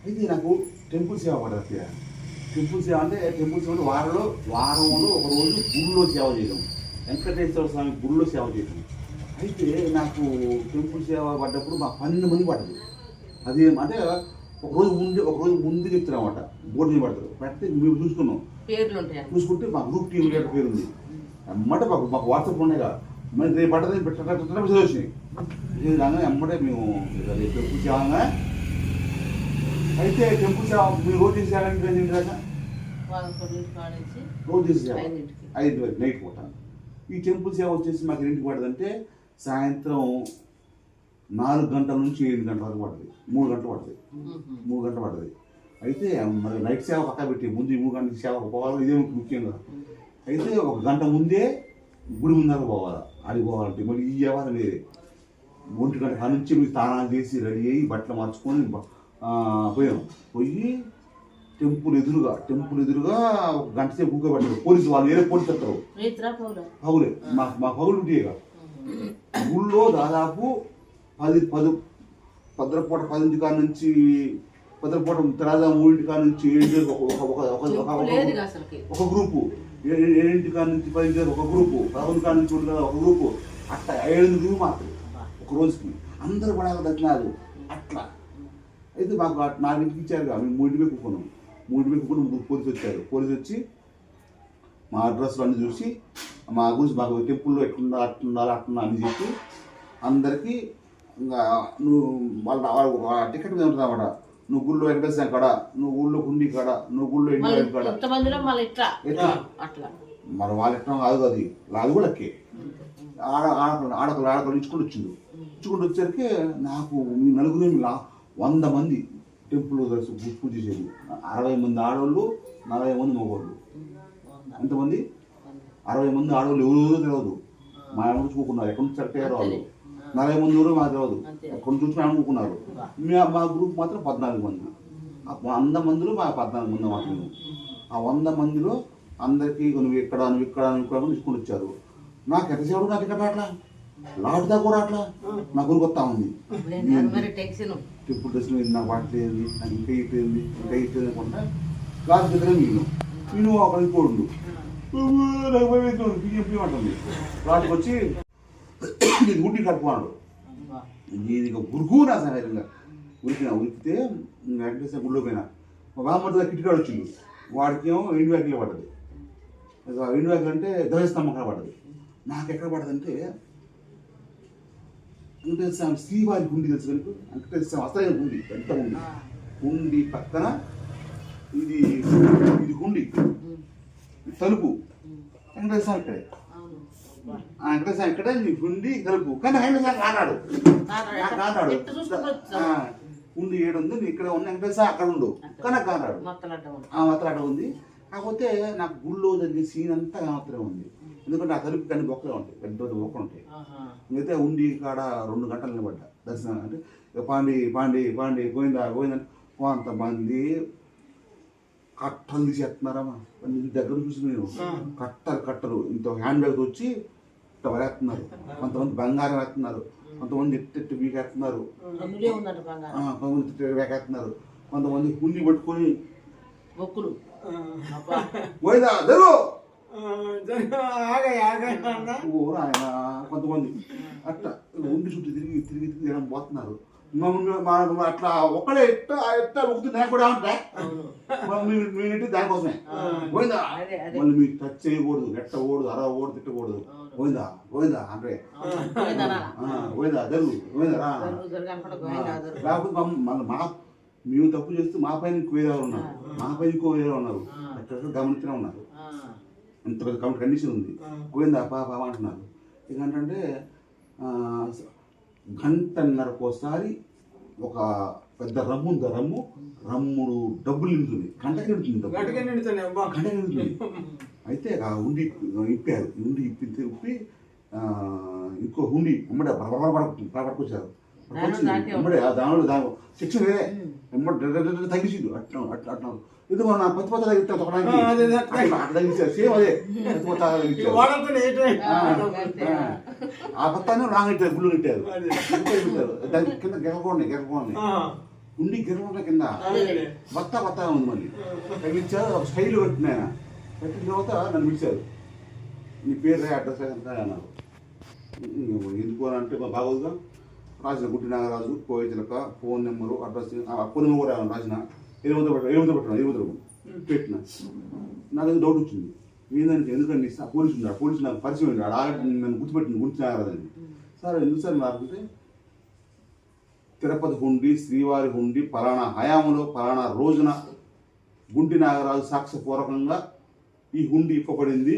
అయితే నాకు టెంపుల్ సేవ పడతాయి. టెంపుల్ సేవ అంటే వారంలో ఒక రోజు గుళ్ళో సేవ చేయడం, వెంకటేశ్వర స్వామి గుళ్ళో సేవ చేయడం. అయితే నాకు టెంపుల్ సేవ పడ్డప్పుడు మా 12 మంది పడ్డది. అది అంటే ఒక రోజు ముందు చెప్తారన్నమాట. బోర్డు మీద పడతారు, పెడితే మేము చూసుకున్నాం, చూసుకుంటే మా గ్రూప్ టీం లీడర్ పేరు ఉంది అమ్మట. మాకు వాట్సాప్ ఉన్నాయిగా, మరి రేపు పడ్డది మెసేజ్ వచ్చినాయి. అమ్మటే మేము టెంపుల్ సేవగా. అయితే టెంపుల్ సేవ మీరు రోజు చేసేయాలంటే రోజు చేసేయాలి 5 వరకు నైట్ పూట. ఈ టెంపుల్ సేవ వచ్చేసి మాకు ఇంటికి పడదంటే సాయంత్రం 4 గంటల నుంచి 7 గంటల వరకు పడుతుంది. 3 గంటలు పడుతుంది. 3 గంటలు పడుతుంది. అయితే మరి నైట్ సేవ పక్క పెట్టి ముందు 3 గంటల సేవ పోవాలి, ఇదే ముఖ్యంగా. అయితే 1 గంట ముందే గుడి ముందర పోవాలి. ఆడికి పోవాలంటే మళ్ళీ ఈ వ్యవహారం వేరే. 1 గంట నుంచి మీరు స్నానాలు చేసి రెడీ అయ్యి బట్టలు మార్చుకొని పోయి టెంపుల్ ఎదురుగా 1 గంట సేపు కూకబడ్డారు. పోలీసు వాళ్ళు వేరే పోలీసు వస్తారు. పౌలే మా పౌలు ఉంటాయిగా. ఊళ్ళో దాదాపు 10 భద్రపూట 10 కాడ నుంచి భద్రపూట తెరాజా 3 కాడ నుంచి 7 ఒక గ్రూపు, 7 కాడ నుంచి 10 ఒక గ్రూపు, 11 కాడ నుంచి ఒక గ్రూపు, అట్లా 7 గ్రూపు మాత్రం ఒక రోజుకి అందరూ పడాలి దర్శనాలు అట్లా. అయితే మాకు 4 ఇచ్చారుగా, మేము 3 కూకున్నాం. 3 కూకుని పోలీసు వచ్చారు. పోలీసు వచ్చి మా అడ్రస్లు అన్నీ చూసి మా గురించి మాకు టెంపుల్లో అట్లుండాలి అని చెప్పి అందరికీ ఇంకా నువ్వు వాళ్ళ టికెట్ మీద ఉంటుంది అన్నమాట. నువ్వు గుళ్ళో వెంకటేశ్వర కాడ, నువ్వు ఊళ్ళో గుండి కాడ, నువ్వు గుళ్ళో ఎండి కాడ మరి వాళ్ళ ఎట్లా కాదు. అది కూడా ఎక్కే ఆడకలు ఇచ్చుకుంటూ వచ్చేసరికి నాకు మీ నలుగురు 100 మంది టెంపుల్ పూజ చేసేది. 60 మంది ఆడవాళ్ళు, 40 మంది మగవాళ్ళు. ఎంతమంది? 60 మంది ఆడవాళ్ళు ఎవరు తెలియదు. మా ఏమో చూసుకున్నారు, ఎక్కడి నుంచి సెలెక్ట్ అయ్యారు వాళ్ళు. 40 మంది ఎవరు మాకు తెలియదు, ఎక్కడి నుంచి చూసుకుని అనుకున్నారు. మా గ్రూప్ మాత్రం 14 మంది. 100 మందిలో మా 14 మంది మాత్రమే. ఆ 100 మందిలో అందరికీ నువ్వు ఇక్కడ తీసుకుని వచ్చారు. నాకు ఎంతసేపు నాకు ఇక్కడ అట్లా లాడుతా కూడా అట్లా నా గురికి వస్తా ఉంది. టెంపుల్ డ్రెస్ నాకు వాటలేదు, నాకు ఇంకా ఇట్లేదు అనుకుంటా క్లాస్ దగ్గర నేను అక్కడికి పోండు అంటుంది. క్లాస్కి వచ్చి ఇది గుడ్డి కట్టుకున్నాడు. ఇది ఇక గురుకు నా సహాయంగా ఉరికితే వెంకటేశ్వర గుడిలో పోయినా మా బామ్మతో కిటికాడు వచ్చిండు. వాడికేమో ఎండు వ్యాఖ్యలు పడ్డది. ఎండు వ్యాఖ్యలు అంటే ధ్వజస్తంభం అక్కడ పడ్డది. నాకు ఎక్కడ పడ్డదంటే వెంకటేశ్వర శ్రీవారి గుండి తెలుసు కనుక వెంకటేశ్వర అసలైన గుండి, పెద్ద గుండి పక్కన ఇది గుండి తలుపు వెంకటేశ్వర ఇక్కడే. వెంకటేశ్వర ఇక్కడే గుండి తలుపు. కానీ వెంకటేశ్వర కానాడు ఉండి 7 ఉంది, ఇక్కడ ఉన్న వెంకటేశ్వర అక్కడ ఉండు కానీ కానాడు మత్తలాట ఉంది. కాకపోతే నాకు గుళ్ళో జరిగే సీన్ అంతా మాత్రమే ఉంది. ఎందుకంటే ఆ తలుపు కానీ బొక్కలే ఉంటాయి, పెద్ద బొక్కలు ఉంటాయి. అయితే ఉండి కాడ 2 గంటలు నిలబడ్డా దర్శనం. అంటే పాండి పోయిందా కొంతమంది కట్టలు తీసేస్తున్నారమ్మా. దగ్గర చూసి నేను కట్టలు ఇంత హ్యాండ్ బ్యాగ్ వచ్చి ఇట్లా పడేస్తున్నారు. కొంతమంది బంగారం వేస్తున్నారు, కొంతమంది ఎట్టి బీకేస్తున్నారు, కొంతమంది వేకేస్తున్నారు, కొంతమంది గుండి పట్టుకొని పోయిందా జరుగు ఆయన కొంతమంది అట్లా ఉండి చుట్టూ తిరిగి జనం పోతున్నారు. అట్లా ఒక్కడే ఎట్లా ఒకటి నేను కూడా ఉంటా మేమిటి దానికోసమే పోయిందా. మళ్ళీ మీరు టచ్ చేయకూడదు, నెట్టకూడదు, అరవకూడదు, తిట్టకూడదు. పోయిందా అంటే పోయిందా జరుగు పోయిందా. లేకపోతే మేము తప్పు చేస్తూ మా పైన ఇంకో వేరే ఉన్నారు, ఉన్నారు. గమనిస్తూనే ఉన్నారు. ఇంత పెద్ద కండిషన్ ఉంది. పోయిందా పాప అంటున్నారు. ఎందుకంటే 1.5 గంటలకోసారి ఒక పెద్ద రమ్ము ఉంది. రమ్ముడు డబ్బులు నిండుతుంది, గంటకి నిండుతుంది. అయితే ఆ ఉండి ఇప్పారు. ఇప్పి ఇంకో ఉండి అమ్మడే పడుకొచ్చారు. దానిలో శిక్షణ వేరే తగ్గించిండు. అట్లా ఎందుకో నా పత్తి తగ్గిస్తారు సేమ్ అదే ఆ పత్తాన్ని రాంగ్ ఇట్టారు, గుళ్ళు ఇట్టారు. దానికి కింద గెలకోండి ఉండి గిర్ర కింద బత్తా ఉంది మళ్ళీ తగిలిచ్చారు. ఒక స్టైల్ పెట్టిన ఆయన పెట్టిన తర్వాత నన్ను పిలిచారు, నీ పేరు అడ్రస్ ఎంత అన్నారు. ఎందుకు అని అంటే బాగోదుగా రాసిన గుడ్డి నాగరాజు కోయిచిలక phone number address phone number కూడా రాసిన 8 పెట్టిన. నాకు డౌట్ వచ్చింది, ఏంటంటే ఎందుకంటే పోలీసు ఉన్నాడు, పోలీసు నాకు పరిచయం ఉన్నాడు, నన్ను గుర్తుపెట్టింది గుడ్డి నాగరాజు అని. సార్ ఎందుకు సార్ నాకుంటే తిరుపతి హుండి శ్రీవారి హుండి పలానా హయాంలో పలానా రోజున గుంటి నాగరాజు సాక్ష్యపూర్వకంగా ఈ హుండి ఇప్పబడింది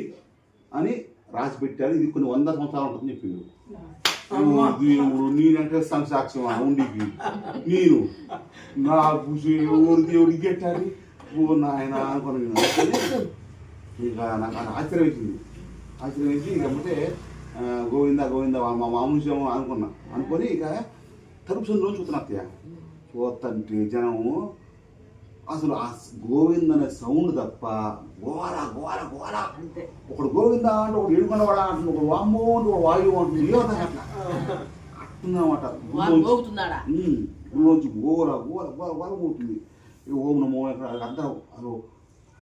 అని రాసి పెట్టారు, ఇది కొన్ని 100 సంవత్సరాలు ఉంటుందని చెప్పింది. దేవుడు నేనంటే సాక్ష్యం ఆ హుండికి, నేను నాకు దేవుడికి గెట్టాలి నాయన అనుకున్నాను. ఇక నాకు ఆశ్చర్యం వేసి ఇకపోతే గోవిందా మా మామూలు అనుకొని ఇక తలుపు సందులో చూస్తున్నా అత్తయ్య. చూస్తుంటే జనము అసలు ఆ గోవింద అనే సౌండ్ తప్ప గోల గోల గోల. ఒకడు గోవింద అంటే ఒకడు ఏడుకొండవాడా అంటుంది, ఒకడు వామ్మో అంటే ఒక వాయువు అంటుంది, ఏమన్నా అట్లా అట్టుందన్నమాట. గుళ్ళోంచి గోల గోల గోల గోల పోతుంది. ఓం నమో అందరూ